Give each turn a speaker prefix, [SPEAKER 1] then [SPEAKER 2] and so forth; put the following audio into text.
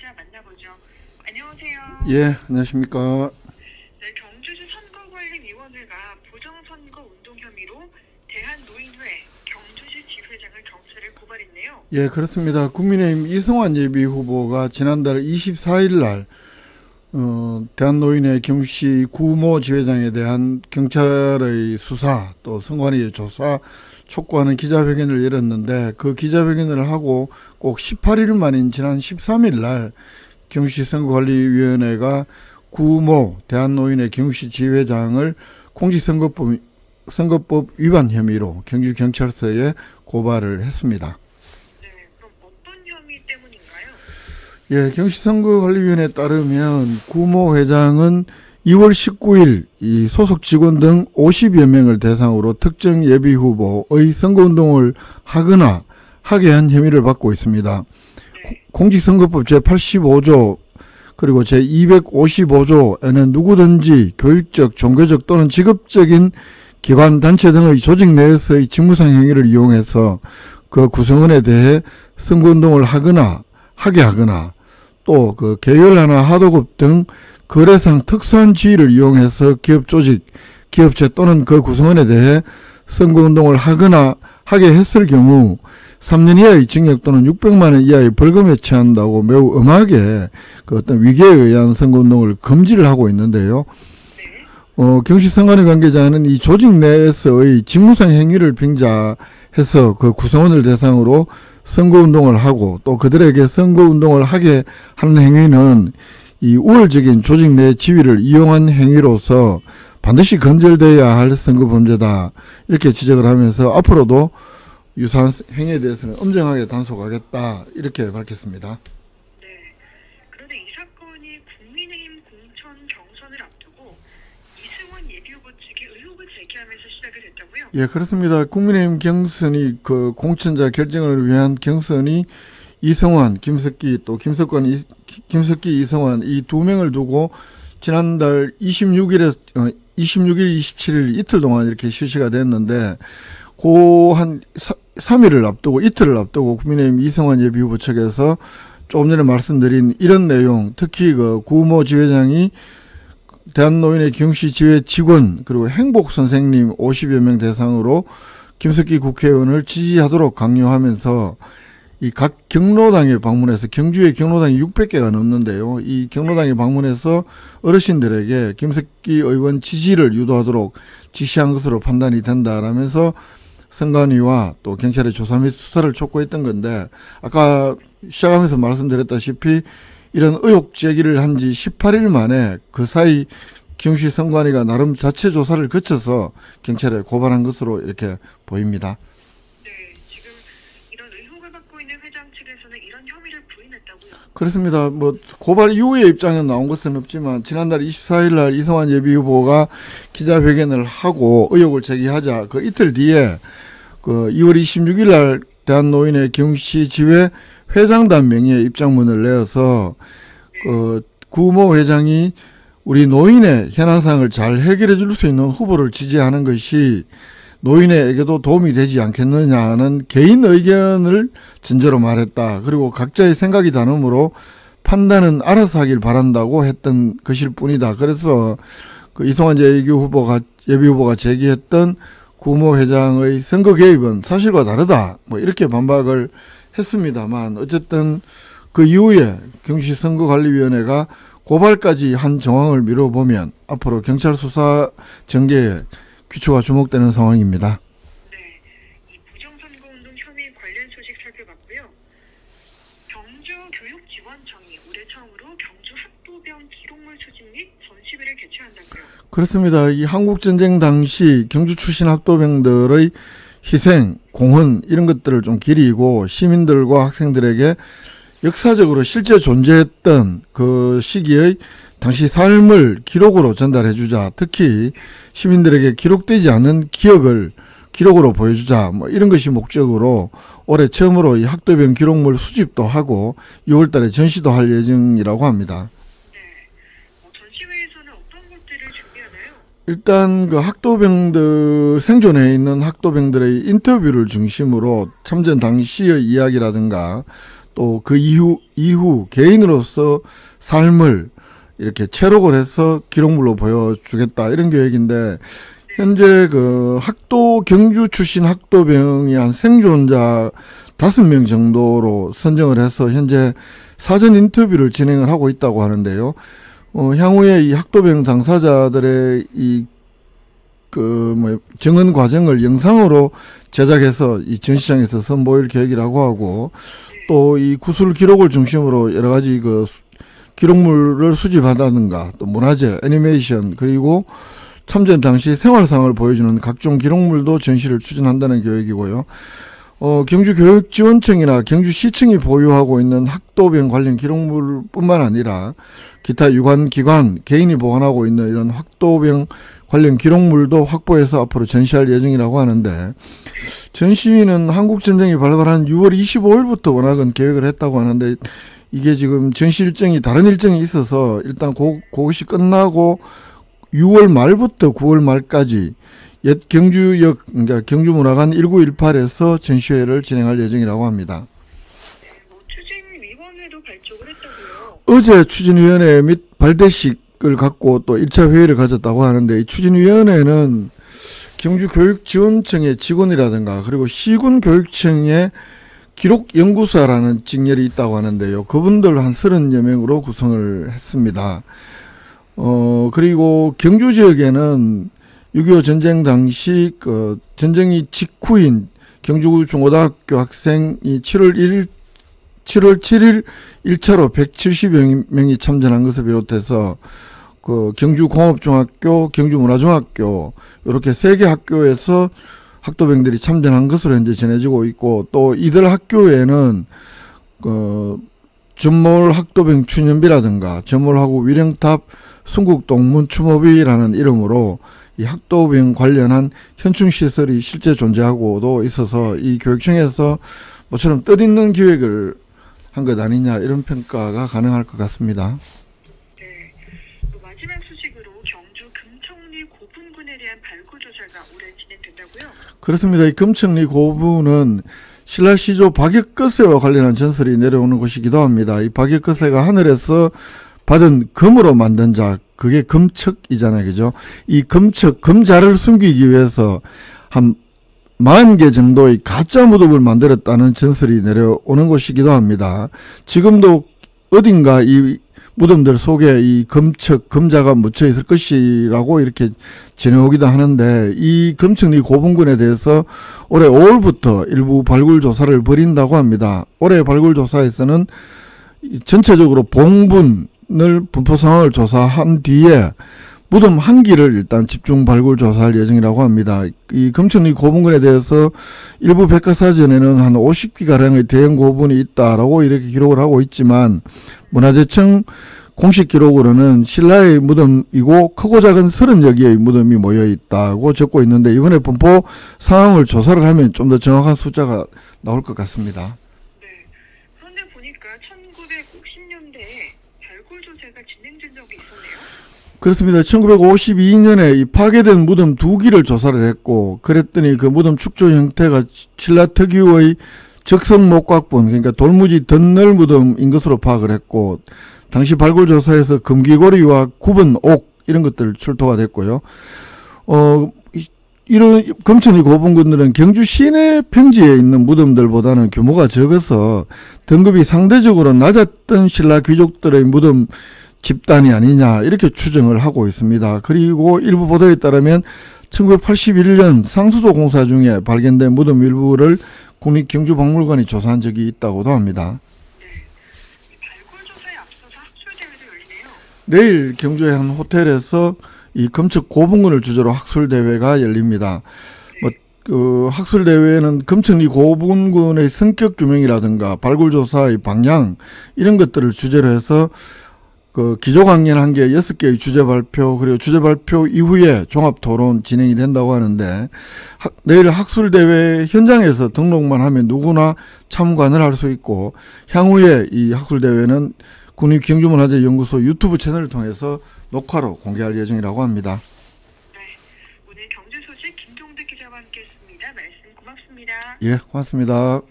[SPEAKER 1] 자 만나보죠. 안녕하세요.
[SPEAKER 2] 예, 안녕하십니까.
[SPEAKER 1] 네, 경주시 선거관리위원회가 부정선거 운동 혐의로 대한노인회 경주시 지회장을 경찰에 고발했네요.
[SPEAKER 2] 예, 그렇습니다. 국민의힘 이성환 예비후보가 지난달 24일 날 대한노인회 경주시 구모 지회장에 대한 경찰의 수사 또 선관위의 조사 촉구하는 기자회견을 열었는데, 그 기자회견을 하고 꼭 18일 만인 지난 13일 날 경주시 선거관리위원회가 구모 대한노인회 경주시 지회장을 공직선거법 위반 혐의로 경주경찰서에 고발을 했습니다.
[SPEAKER 1] 네, 그럼 어떤 혐의 때문인가요?
[SPEAKER 2] 예, 경주시 선거관리위원회에 따르면 구모 회장은 2월 19일 이 소속 직원 등 50여 명을 대상으로 특정 예비 후보의 선거운동을 하거나 하게 한 혐의를 받고 있습니다.
[SPEAKER 1] 네.
[SPEAKER 2] 공직선거법 제85조 그리고 제255조에는 누구든지 교육적, 종교적 또는 직업적인 기관, 단체 등의 조직 내에서의 직무상 행위를 이용해서 그 구성원에 대해 선거운동을 하거나 하게 하거나 또 그 계열하나 하도급 등 거래상 특수한 지위를 이용해서 기업 조직, 기업체 또는 그 구성원에 대해 선거운동을 하거나 하게 했을 경우 3년 이하의 징역 또는 600만 원 이하의 벌금에 처한다고 매우 엄하게 그 어떤 위계에 의한 선거운동을 금지를 하고 있는데요.
[SPEAKER 1] 네.
[SPEAKER 2] 경시 선관위 관계자는 이 조직 내에서의 직무상 행위를 빙자해서 그 구성원을 대상으로 선거운동을 하고 또 그들에게 선거운동을 하게 하는 행위는 이 우월적인 조직 내 지위를 이용한 행위로서 반드시 건절돼야 할 선거범죄다, 이렇게 지적을 하면서 앞으로도 유사한 행위에 대해서는 엄정하게 단속하겠다, 이렇게 밝혔습니다.
[SPEAKER 1] 네. 그런데 이 사건이 국민의힘 공천 경선을 앞두고 이승원 예비후보 측이 의혹을 제기하면서 시작이 됐다고요?
[SPEAKER 2] 예, 그렇습니다. 국민의힘 경선이 그 공천자 결정을 위한 경선이 이성환, 김석기 또 김석기, 이성환 이 두 명을 두고 지난달 26일, 27일 이틀 동안 이렇게 실시가 됐는데, 한 3일을 앞두고, 이틀을 앞두고 국민의힘 이성환 예비후보 측에서 조금 전에 말씀드린 이런 내용, 특히 그 구모 지회장이 대한노인회 경주시 지회 직원 그리고 행복 선생님 50여 명 대상으로 김석기 국회의원을 지지하도록 강요하면서 이 각 경로당에 방문해서, 경주의 경로당이 600개가 넘는데요. 이 경로당에 방문해서 어르신들에게 김석기 의원 지지를 유도하도록 지시한 것으로 판단이 된다라면서 선관위와 또 경찰의 조사 및 수사를 촉구했던 건데, 아까 시작하면서 말씀드렸다시피 이런 의혹 제기를 한 지 18일 만에 그 사이 경주시 선관위가 나름 자체 조사를 거쳐서 경찰에 고발한 것으로 이렇게 보입니다.
[SPEAKER 1] 네, 지금 이런 의혹을 받고 있는 회장 측에서는 이런 혐의를 부인했다고요?
[SPEAKER 2] 그렇습니다. 고발 이후의 입장은 나온 것은 없지만 지난달 24일 날 이성환 예비후보가 기자회견을 하고 의혹을 제기하자 그 이틀 뒤에 그 2월 26일 날 대한노인회 경주시 지회 회장단 명의의 입장문을 내어서 그 구모 회장이 우리 노인의 현안상을 잘 해결해 줄 수 있는 후보를 지지하는 것이 노인에게도 도움이 되지 않겠느냐는 개인 의견을 전제로 말했다. 그리고 각자의 생각이 다르므로 판단은 알아서 하길 바란다고 했던 것일 뿐이다. 그래서 그 이성환 예비후보가 제기했던 구모 회장의 선거 개입은 사실과 다르다, 이렇게 반박을 했습니다만, 어쨌든 그 이후에 경주시 선거관리위원회가 고발까지 한 정황을 미뤄보면 앞으로 경찰 수사 전개에 귀추가 주목되는 상황입니다.
[SPEAKER 1] 네, 이 부정선거운동 혐의 관련 소식 살펴봤고요. 경주교육지원청이 올해 처음으로 경주 학도병 기록물 수집 및 전시회를 개최한다고요?
[SPEAKER 2] 그렇습니다. 이 한국전쟁 당시 경주 출신 학도병들의 희생, 공헌 이런 것들을 좀 기리고 시민들과 학생들에게 역사적으로 실제 존재했던 그 시기의 당시 삶을 기록으로 전달해주자, 특히 시민들에게 기록되지 않은 기억을 기록으로 보여주자, 이런 것이 목적으로 올해 처음으로 이 학도병 기록물 수집도 하고 6월 달에 전시도 할 예정이라고 합니다.
[SPEAKER 1] 네, 전시회에서는 어떤 것들을 준비하나요?
[SPEAKER 2] 일단 그 학도병들, 생존해 있는 학도병들의 인터뷰를 중심으로 참전 당시의 이야기라든가 또 그 이후 개인으로서 삶을 이렇게 체록을 해서 기록물로 보여주겠다 이런 계획인데, 현재 그 경주 출신 학도병이 한 생존자 5명 정도로 선정을 해서 현재 사전 인터뷰를 진행을 하고 있다고 하는데요. 향후에 이 학도병 당사자들의 정언 과정을 영상으로 제작해서 이 전시장에서 선보일 계획이라고 하고, 또 이 구술 기록을 중심으로 여러 가지 그 기록물을 수집하다든가, 또 문화재, 애니메이션, 그리고 참전 당시 생활상을 보여주는 각종 기록물도 전시를 추진한다는 계획이고요. 경주교육지원청이나 경주시청이 보유하고 있는 학도병 관련 기록물뿐만 아니라 기타 유관기관, 개인이 보관하고 있는 이런 학도병 관련 기록물도 확보해서 앞으로 전시할 예정이라고 하는데, 전시는 한국전쟁이 발발한 6월 25일부터 워낙은 계획을 했다고 하는데, 이게 지금 전시 일정이 다른 일정이 있어서 일단 그것이 끝나고 6월 말부터 9월 말까지 옛 경주역, 그러니까 경주문화관 1918에서 전시회를 진행할 예정이라고 합니다.
[SPEAKER 1] 추진위원회도 발족을 했다고요?
[SPEAKER 2] 어제 추진위원회 및 발대식을 갖고 또 1차 회의를 가졌다고 하는데, 이 추진위원회는 경주교육지원청의 직원이라든가 그리고 시군교육청의 기록연구사라는 직렬이 있다고 하는데요. 그분들 한 30여 명으로 구성을 했습니다. 그리고 경주 지역에는 6.25 전쟁 당시 전쟁이 직후인 경주 중고등학교 학생이 7월 7일 1차로 170여 명이 참전한 것을 비롯해서 경주공업중학교, 경주문화중학교 이렇게 3개 학교에서 학도병들이 참전한 것으로 현재 전해지고 있고, 또 이들 학교에는 전몰 학도병 추념비라든가 전몰하고 위령탑 순국동문 추모비라는 이름으로 이 학도병 관련한 현충시설이 실제 존재하고도 있어서 이 교육청에서 모처럼 뜻있는 기획을 한 것 아니냐 이런 평가가 가능할 것 같습니다.
[SPEAKER 1] 네. 마지막 소식으로 경주 금천리 고분군에 대한 발굴조사가 올해 진행된다고요?
[SPEAKER 2] 그렇습니다. 이 금천리 고분은 신라시조 박역거세와 관련한 전설이 내려오는 곳이기도 합니다. 이 박역거세가 하늘에서 받은 금으로 만든 자, 그게 금척이잖아요. 그죠? 이 금자를 숨기기 위해서 한 40개 정도의 가짜 무덤을 만들었다는 전설이 내려오는 곳이기도 합니다. 지금도 어딘가 이 무덤들 속에 이 금자가 묻혀 있을 것이라고 이렇게 전해오기도 하는데, 이 금천리 고분군에 대해서 올해 5월부터 일부 발굴 조사를 벌인다고 합니다. 올해 발굴 조사에서는 전체적으로 봉분을 분포 상황을 조사한 뒤에 무덤 한 기를 일단 집중 발굴 조사할 예정이라고 합니다. 이 금천리 고분군에 대해서 일부 백과사전에는 한 50기가량의 대형 고분이 있다라고 이렇게 기록을 하고 있지만, 문화재청 공식 기록으로는 신라의 무덤이고 크고 작은 30여 개의 무덤이 모여 있다고 적고 있는데, 이번에 분포 상황을 조사를 하면 좀 더 정확한 숫자가 나올 것 같습니다.
[SPEAKER 1] 네. 그런데 보니까 1950년대에 발굴 조사가 진행된 적이 있었네요.
[SPEAKER 2] 그렇습니다. 1952년에 이 파괴된 무덤 2기를 조사를 했고, 그랬더니 그 무덤 축조 형태가 신라 특유의 적성목곽분, 그러니까 돌무지 덧널 무덤인 것으로 파악을 했고, 당시 발굴 조사에서 금귀고리와 굽은 옥 이런 것들 출토가 됐고요. 이런 금천리 고분군들은 경주 시내 평지에 있는 무덤들보다는 규모가 적어서 등급이 상대적으로 낮았던 신라 귀족들의 무덤 집단이 아니냐 이렇게 추정을 하고 있습니다. 그리고 일부 보도에 따르면 1981년 상수도 공사 중에 발견된 무덤 일부를 국립경주박물관이 조사한 적이 있다고도 합니다.
[SPEAKER 1] 네. 발굴 조사에 앞서서 학술대회도 열리네요.
[SPEAKER 2] 내일 경주의 한 호텔에서 이 금척 고분군을 주제로 학술대회가 열립니다. 학술대회에는 금천리 고분군의 성격 규명이라든가 발굴조사의 방향 이런 것들을 주제로 해서 기조강연 1개, 6개의 주제 발표, 그리고 주제 발표 이후에 종합토론 진행이 된다고 하는데, 내일 학술대회 현장에서 등록만 하면 누구나 참관을 할 수 있고, 향후에 이 학술대회는 국립경주문화재연구소 유튜브 채널을 통해서 녹화로 공개할 예정이라고 합니다.
[SPEAKER 1] 네. 오늘 경제 소식 김종득 기자와 함께했습니다. 말씀 고맙습니다.
[SPEAKER 2] 예, 고맙습니다.